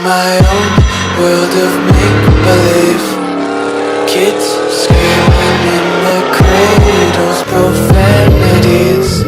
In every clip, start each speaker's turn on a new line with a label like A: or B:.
A: my own world of make-believe. Kids screaming in their cradles, profanities.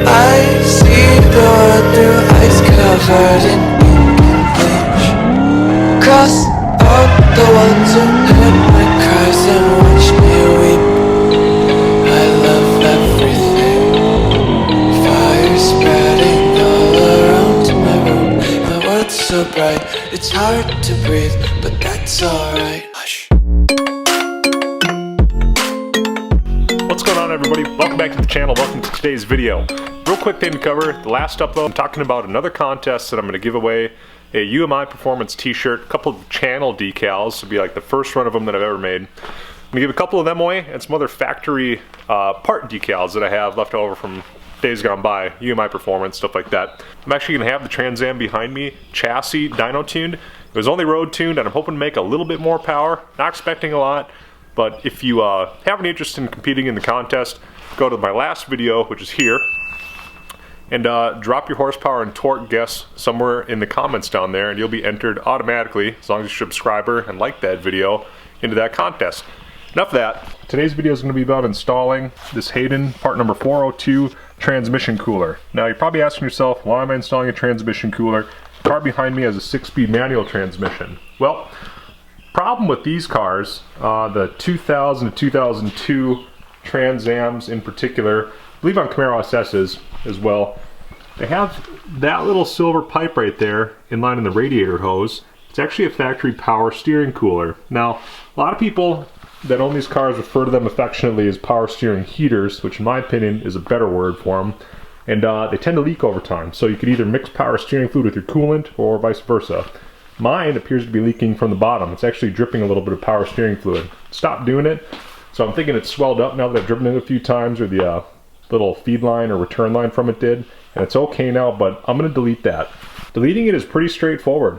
A: I see the world through ice covered in ink and bleach. Cross out the ones who heard my cries and watched me weep. I love everything. Fire spreading all around my room. My world's so bright, it's hard to breathe, but that's alright. Hush.
B: What's going on, everybody? Welcome back to the channel. Welcome to today's video. Real quick thing to cover. The last upload, I'm talking about another contest that I'm going to give away a UMI PErformance T-shirt, a couple of channel decals. This will be like the first run of them that I've ever made. I'm going to give a couple of them away and some other factory part decals that I have left over from days gone by, UMI PErformance, stuff like that. I'm actually going to have the Trans Am behind me, chassis dyno tuned. It was only road tuned, and I'm hoping to make a little bit more power. Not expecting a lot, but if you have any interest in competing in the contest, go to my last video, which is here, and drop your horsepower and torque guess somewhere in the comments down there, and you'll be entered automatically, as long as you're a subscriber and like that video, into that contest. Enough of that. Today's video is going to be about installing this Hayden Part Number 402 transmission cooler. Now you're probably asking yourself, why am I installing a transmission cooler? The car behind me has a 6-speed manual transmission. Well, problem with these cars, the 2000 to 2002 Trans Ams in particular, I believe on Camaro SS's as well, they have that little silver pipe right there in line in the radiator hose. It's actually a factory power steering cooler. Now, a lot of people that own these cars refer to them affectionately as power steering heaters, which in my opinion is a better word for them, and they tend to leak over time. So you could either mix power steering fluid with your coolant or vice versa. Mine appears to be leaking from the bottom. It's actually dripping a little bit of power steering fluid. Stopped doing it, so I'm thinking it's swelled up now that I've driven it a few times, or the little feed line or return line from it did, and it's okay now, but I'm going to delete that. Deleting it is pretty straightforward.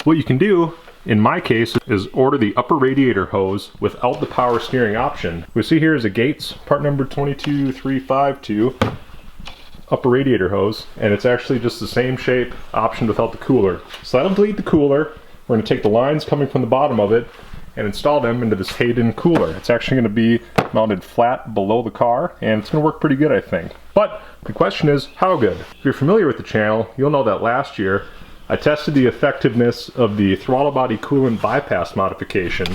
B: What you can do, in my case, is order the upper radiator hose without the power steering option. We see here is a Gates part number 22352 upper radiator hose, and it's actually just the same shape, optioned without the cooler. So that'll delete the cooler. We're going to take the lines coming from the bottom of it and install them into this Hayden cooler. It's actually going to be mounted flat below the car, and it's going to work pretty good, I think. But the question is, how good? If you're familiar with the channel, you'll know that last year I tested the effectiveness of the throttle body coolant bypass modification.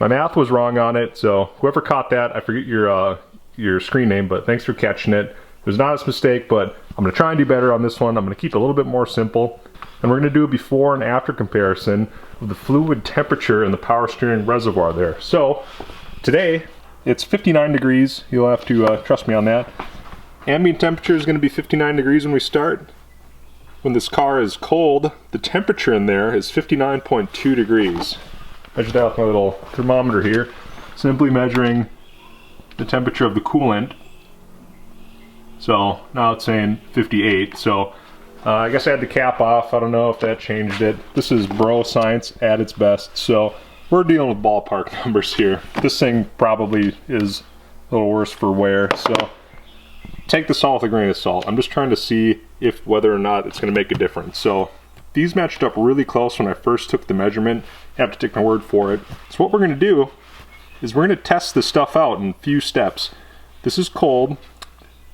B: My math was wrong on it, so whoever caught that, I forget your screen name, but thanks for catching it. It was not a mistake, but I'm going to try and do better on this one. I'm going to keep it a little bit more simple, and we're going to do a before and after comparison of the fluid temperature in the power steering reservoir there. So today it's 59 degrees. You'll have to trust me on that. Ambient temperature is going to be 59 degrees when we start. When this car is cold, the temperature in there is 59.2 degrees. Measure that with my little thermometer here. Simply measuring the temperature of the coolant. So now it's saying 58. So I guess I had the cap off. I don't know if that changed it. This is bro science at its best. So we're dealing with ballpark numbers here. This thing probably is a little worse for wear. So take this all with a grain of salt. I'm just trying to see if whether or not it's going to make a difference. So these matched up really close when I first took the measurement. I have to take my word for it. So what we're going to do is we're going to test this stuff out in a few steps. This is cold.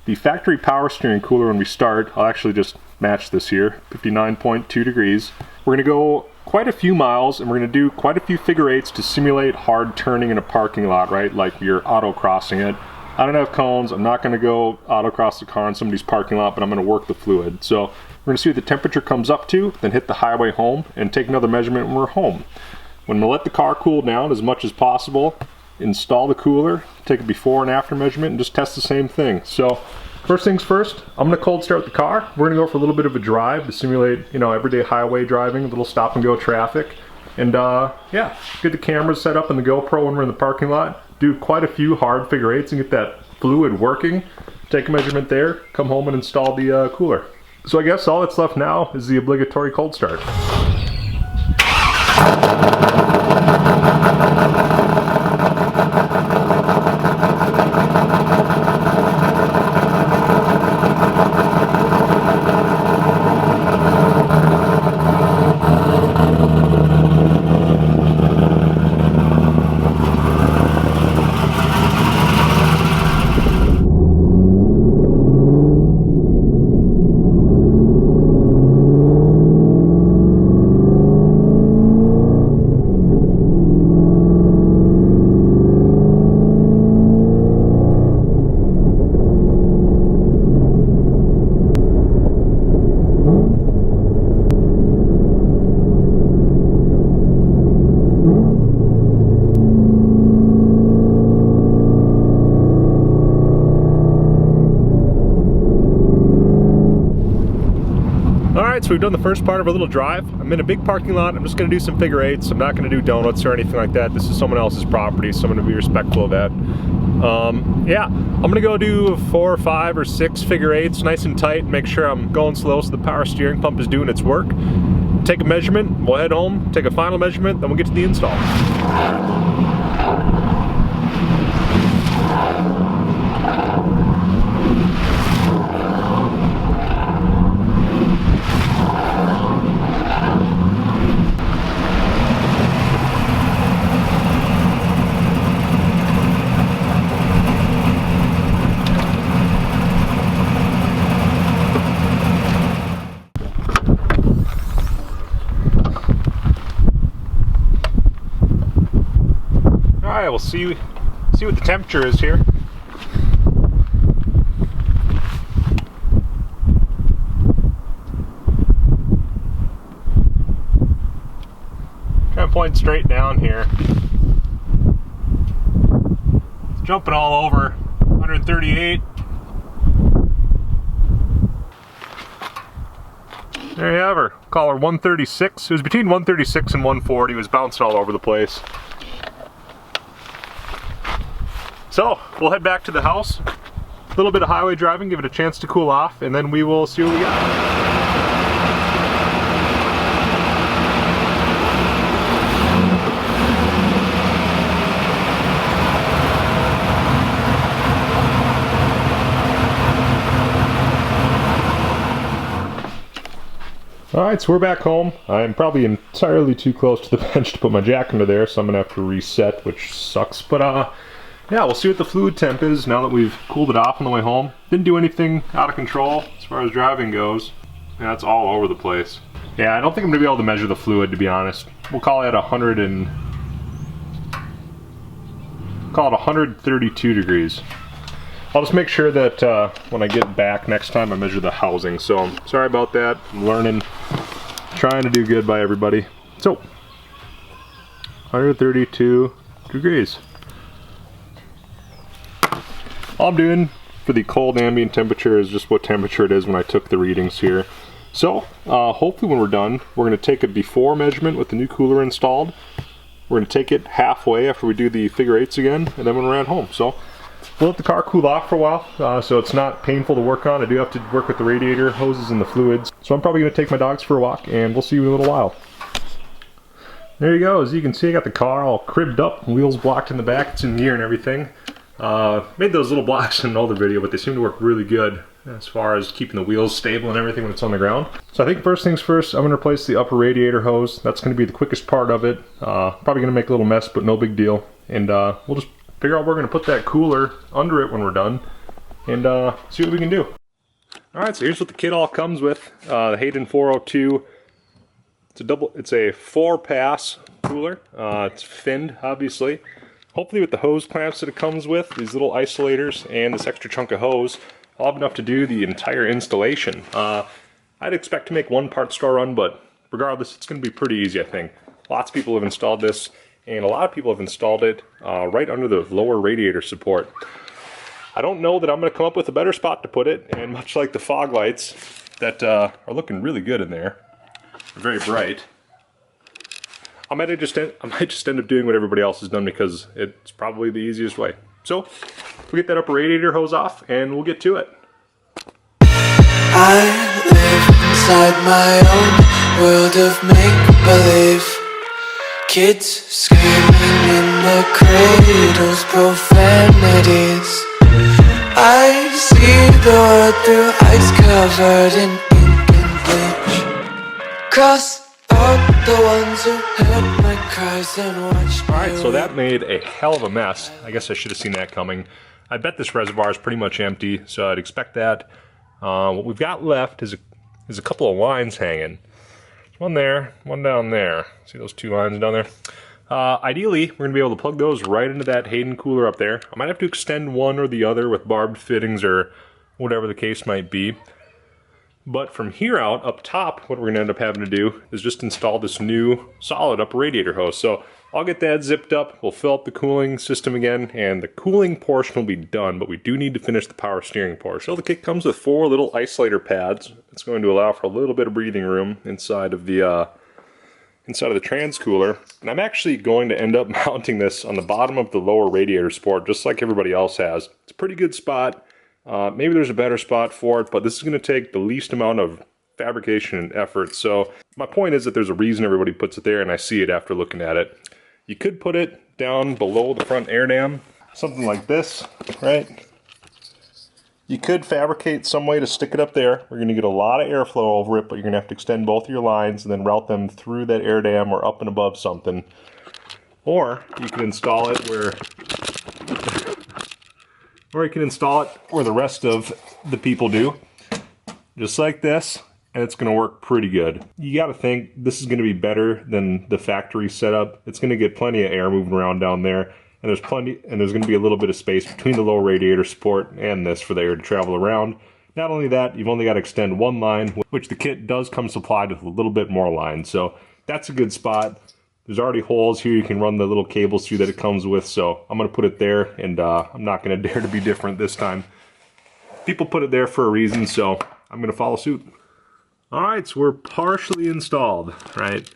B: The factory power steering cooler, when we start, I'll actually just match this here, 59.2 degrees. We're going to go quite a few miles, and we're going to do quite a few figure eights to simulate hard turning in a parking lot, right? Like you're auto crossing it. I don't have cones. I'm not going to go auto cross the car in somebody's parking lot, but I'm going to work the fluid. So we're going to see what the temperature comes up to, then hit the highway home, and take another measurement when we're home. When we let the car cool down as much as possible, install the cooler, take a before and after measurement, and just test the same thing. So first things first, I'm going to cold start the car. We're going to go for a little bit of a drive to simulate, you know, everyday highway driving, a little stop and go traffic. And yeah, get the cameras set up in the GoPro when we're in the parking lot. Do quite a few hard figure eights and get that fluid working. Take a measurement there, come home and install the cooler. So I guess all that's left now is the obligatory cold start. we've done the first part of our little drive. I'm in a big parking lot. I'm just gonna do some figure eights. I'm not gonna do donuts or anything like that. This is someone else's property, so I'm gonna be respectful of that. Yeah, I'm gonna go do 4 or 5 or 6 figure eights, nice and tight, make sure I'm going slow so the power steering pump is doing its work. Take a measurement, we'll head home, take a final measurement, then we'll get to the install. Alright, we'll see what the temperature is here. Kind of point straight down here. It's jumping all over 138. There you have her. Call her 136. It was between 136 and 140. It was bouncing all over the place. So, we'll head back to the house, a little bit of highway driving, give it a chance to cool off, and then we will see what we got. Alright, so we're back home. I'm probably entirely too close to the bench to put my jack under there, so I'm going to have to reset, which sucks, but yeah, we'll see what the fluid temp is now that we've cooled it off on the way home. Didn't do anything out of control as far as driving goes. Yeah, it's all over the place. Yeah, I don't think I'm going to be able to measure the fluid, to be honest. We'll call it 132 degrees. I'll just make sure that when I get back next time I measure the housing. So I'm sorry about that. I'm learning, trying to do good by everybody. So 132 degrees. All I'm doing for the cold ambient temperature is just what temperature it is when I took the readings here. So hopefully when we're done, we're going to take a before measurement with the new cooler installed. We're going to take it halfway after we do the figure eights again, and then when we're at home. So we'll let the car cool off for a while, so it's not painful to work on. I do have to work with the radiator hoses and the fluids. So I'm probably going to take my dogs for a walk, and we'll see you in a little while. There you go. As you can see, I got the car all cribbed up, wheels blocked in the back. It's in gear and everything. Made those little blocks in an older video, but they seem to work really good as far as keeping the wheels stable and everything when it's on the ground. So I think first things first, I'm going to replace the upper radiator hose. That's going to be the quickest part of it. Probably going to make a little mess, but no big deal. And we'll just figure out where we're going to put that cooler under it when we're done, and see what we can do. Alright, so here's what the kit all comes with. The Hayden 402. It's a 4-pass cooler. It's finned, obviously. Hopefully with the hose clamps that it comes with, these little isolators and this extra chunk of hose, I'll have enough to do the entire installation. I'd expect to make one part store run, but regardless, it's going to be pretty easy, I think. Lots of people have installed this, and a lot of people have installed it right under the lower radiator support. I don't know that I'm going to come up with a better spot to put it, and much like the fog lights that are looking really good in there, they're very bright. I might just end up doing what everybody else has done because it's probably the easiest way. So we'll get that upper radiator hose off and we'll get to it.
A: I live inside my own world of make-believe. Kids screaming in the cradles, profanities. I see the world through ice covered in ink and bleach. Cross the ones who heard my cries and watched me.
B: Alright, so that made a hell of a mess. I guess I should have seen that coming. I bet this reservoir is pretty much empty, so I'd expect that. What we've got left is a couple of lines hanging. There's one there, one down there. See those 2 lines down there? Ideally, we're going to be able to plug those right into that Hayden cooler up there. I might have to extend one or the other with barbed fittings or whatever the case might be. But from here out, up top, what we're gonna end up having to do is just install this new solid upper radiator hose. So I'll get that zipped up, we'll fill up the cooling system again, and the cooling portion will be done, but we do need to finish the power steering portion. So the kit comes with 4 little isolator pads. It's going to allow for a little bit of breathing room inside of the trans cooler. And I'm actually going to end up mounting this on the bottom of the lower radiator support, just like everybody else has. It's a pretty good spot. Maybe there's a better spot for it, but this is going to take the least amount of fabrication and effort. So my point is that there's a reason everybody puts it there, and I see it after looking at it. You could put it down below the front air dam, something like this, right? You could fabricate some way to stick it up there. We're going to get a lot of airflow over it, but you're going to have to extend both of your lines and then route them through that air dam or up and above something. Or you can install it where the rest of the people do, just like this, and it's going to work pretty good. You got to think this is going to be better than the factory setup. It's going to get plenty of air moving around down there, and there's going to be a little bit of space between the low radiator support and this for the air to travel around. Not only that, you've only got to extend one line, which the kit does come supplied with a little bit more line, so that's a good spot. There's already holes here you can run the little cables through that it comes with, so I'm going to put it there, and I'm not going to dare to be different this time. People put it there for a reason, so I'm going to follow suit. Alright, so we're partially installed, right?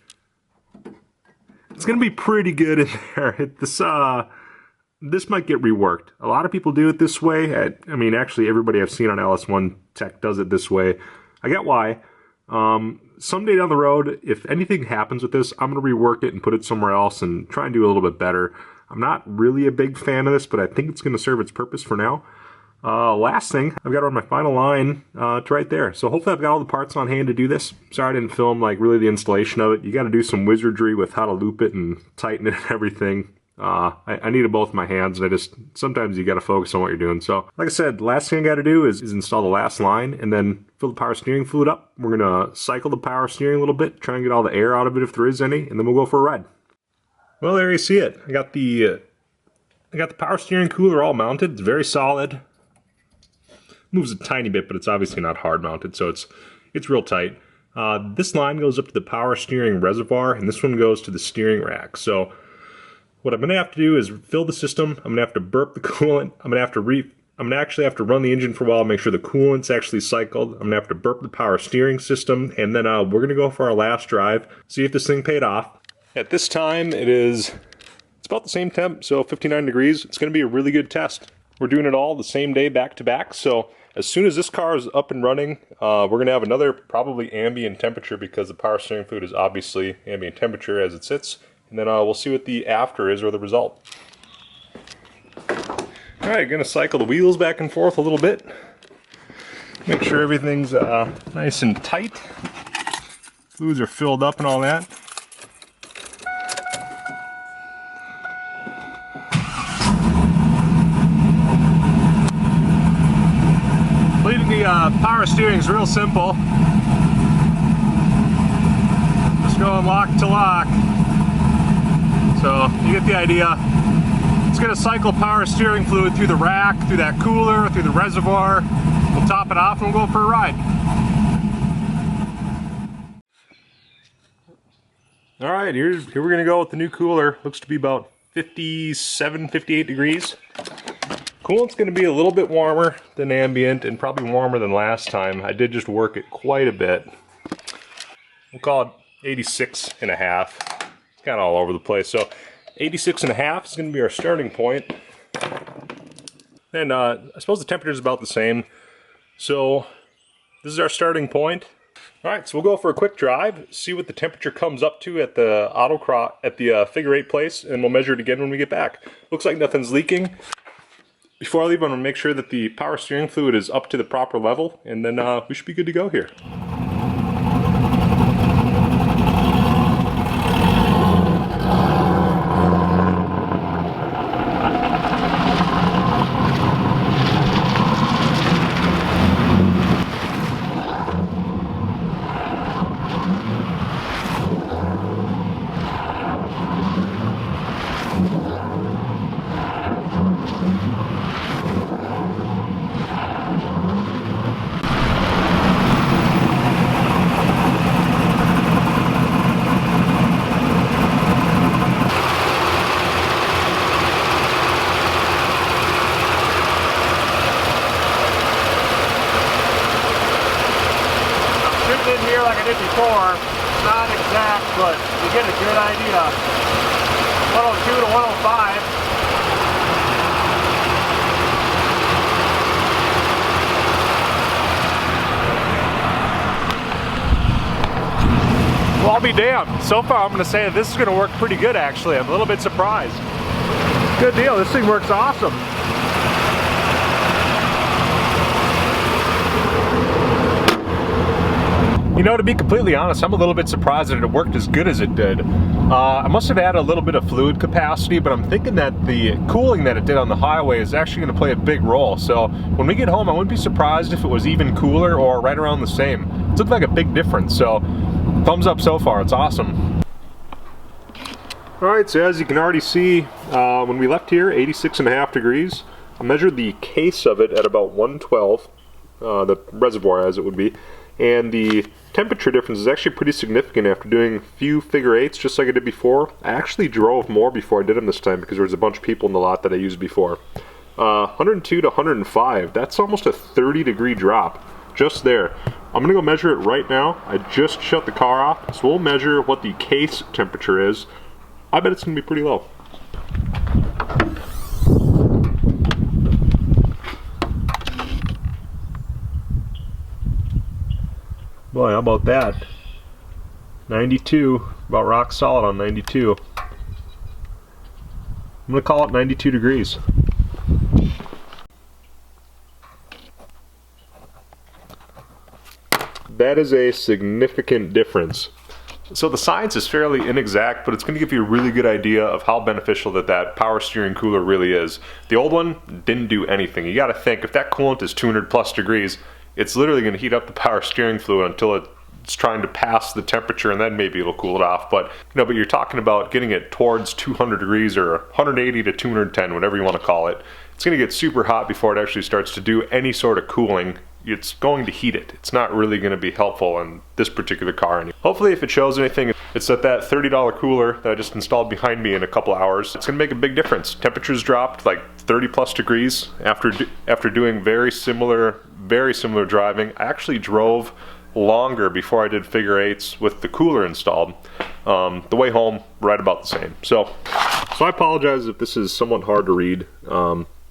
B: It's going to be pretty good in there. This might get reworked. A lot of people do it this way. I mean, actually, everybody I've seen on LS1 Tech does it this way. I get why. Someday down the road, if anything happens with this, I'm going to rework it and put it somewhere else and try and do a little bit better. I'm not really a big fan of this, but I think it's going to serve its purpose for now. Last thing, I've got on my final line to right there. So hopefully I've got all the parts on hand to do this. Sorry I didn't film like really the installation of it. You got to do some wizardry with how to loop it and tighten it and everything. I needed both my hands, and sometimes you got to focus on what you're doing. So like I said, the last thing I got to do is install the last line and then fill the power steering fluid up. We're going to cycle the power steering a little bit, try and get all the air out of it if there is any, and then we'll go for a ride. Well, there you see it. I got the power steering cooler all mounted. It's very solid. Moves a tiny bit, but it's obviously not hard mounted, so it's real tight. This line goes up to the power steering reservoir, and this one goes to the steering rack. So what I'm going to have to do is fill the system. I'm going to have to burp the coolant. I'm going to actually have to run the engine for a while, make sure the coolant's actually cycled. I'm going to have to burp the power steering system, and then we're going to go for our last drive, see if this thing paid off. At this time, it's about the same temp, so 59 degrees. It's going to be a really good test. We're doing it all the same day back to back, so as soon as this car is up and running, we're going to have another probably ambient temperature because the power steering fluid is obviously ambient temperature as it sits, and then we'll see what the after is or the result. Alright, going to cycle the wheels back and forth a little bit. Make sure everything's nice and tight. Fluids are filled up and all that. Leading the power steering is real simple. Just going lock to lock. So you get the idea. It's going to cycle power steering fluid through the rack, through that cooler, through the reservoir. We'll top it off and we'll go for a ride. Alright, here we're going to go with the new cooler. Looks to be about 57, 58 degrees. Coolant's going to be a little bit warmer than ambient and probably warmer than last time. I did just work it quite a bit. We'll call it 86 and a half. It's kind of all over the place. So 86 and a half is going to be our starting point. And I suppose the temperature is about the same. So this is our starting point. Alright, so we'll go for a quick drive, see what the temperature comes up to at the figure 8 place, and we'll measure it again when we get back. Looks like nothing's leaking. Before I leave, I'm going to make sure that the power steering fluid is up to the proper level, and then we should be good to go here. get a good idea. 102 to 105. Well, I'll be damned. So far, I'm going to say that this is going to work pretty good, actually. I'm a little bit surprised. Good deal. This thing works awesome. You know, to be completely honest, I'm a little bit surprised that it worked as good as it did. I must have added a little bit of fluid capacity, but I'm thinking that the cooling that it did on the highway is actually going to play a big role. So when we get home, I wouldn't be surprised if it was even cooler or right around the same. It looked like a big difference. So thumbs up so far, it's awesome. Alright, so as you can already see, when we left here, 86.5 degrees. I measured the case of it at about 112, the reservoir as it would be, and the temperature difference is actually pretty significant after doing a few figure eights just like I did before. I actually drove more before I did them this time because there was a bunch of people in the lot that I used before. 102 to 105, that's almost a 30-degree drop. Just there. I'm gonna go measure it right now. I just shut the car off, so we'll measure what the case temperature is. I bet it's gonna be pretty low. Boy, how about that? 92, about rock solid on 92. I'm gonna call it 92 degrees. That is a significant difference. So the science is fairly inexact, but it's going to give you a really good idea of how beneficial that power steering cooler really is. The old one didn't do anything. You got to think, if that coolant is 200 plus degrees, it's literally going to heat up the power steering fluid until it's trying to pass the temperature, and then maybe it'll cool it off. But but you're talking about getting it towards 200 degrees or 180 to 210, whatever you want to call it. It's going to get super hot before it actually starts to do any sort of cooling. It's going to heat it. It's not really going to be helpful in this particular car. Hopefully, if it shows anything, it's that $30 cooler that I just installed behind me in a couple hours. It's going to make a big difference. Temperatures dropped like 30 plus degrees after doing very similar driving. I actually drove longer before I did figure eights with the cooler installed. The way home, right about the same. So I apologize if this is somewhat hard to read.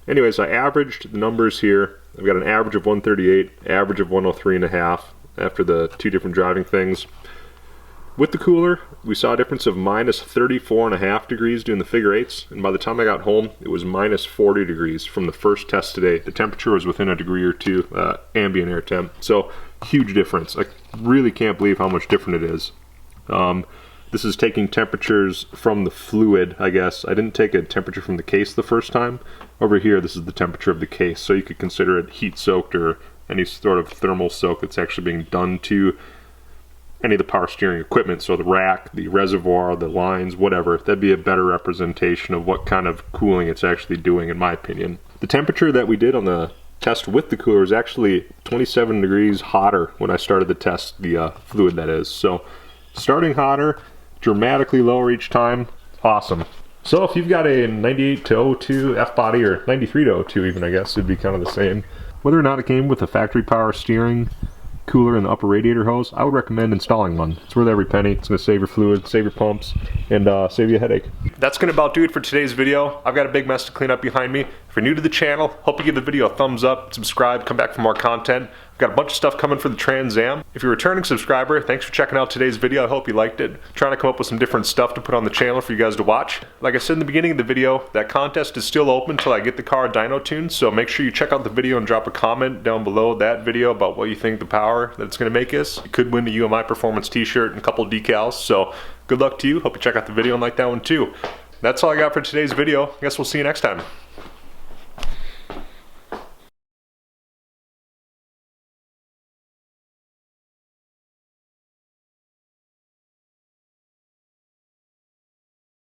B: Anyways, I averaged the numbers here. I've got an average of 138, average of 103.5 after the two different driving things. With the cooler, we saw a difference of minus 34.5 degrees doing the figure eights, and by the time I got home, it was minus 40 degrees from the first test today. The temperature was within a degree or two, ambient air temp, so huge difference. I really can't believe how much different it is. This is taking temperatures from the fluid, I guess. I didn't take a temperature from the case the first time. Over here, this is the temperature of the case, so you could consider it heat soaked or any sort of thermal soak that's actually being done to any of the power steering equipment. So the rack, the reservoir, the lines, whatever. That'd be a better representation of what kind of cooling it's actually doing, in my opinion. The temperature that we did on the test with the cooler is actually 27 degrees hotter when I started the test, the fluid that is. So starting hotter, dramatically lower each time, awesome. So if you've got a 98 to 02 F-body, or 93 to 02 even, I guess it'd be kind of the same. Whether or not it came with a factory power steering cooler and the upper radiator hose, I would recommend installing one. It's worth every penny. It's going to save your fluid, save your pumps, and save you a headache. That's going to about do it for today's video. I've got a big mess to clean up behind me. If you're new to the channel, hope you give the video a thumbs up, subscribe, come back for more content. I've got a bunch of stuff coming for the Trans Am. If you're a returning subscriber, thanks for checking out today's video. I hope you liked it. Trying to come up with some different stuff to put on the channel for you guys to watch. Like I said in the beginning of the video, that contest is still open until I get the car dyno tuned, so make sure you check out the video and drop a comment down below that video about what you think the power that it's going to make is. You could win the UMI PErformance T-shirt and a couple of decals, so good luck to you. Hope you check out the video and like that one too. That's all I got for today's video. I guess we'll see you next time.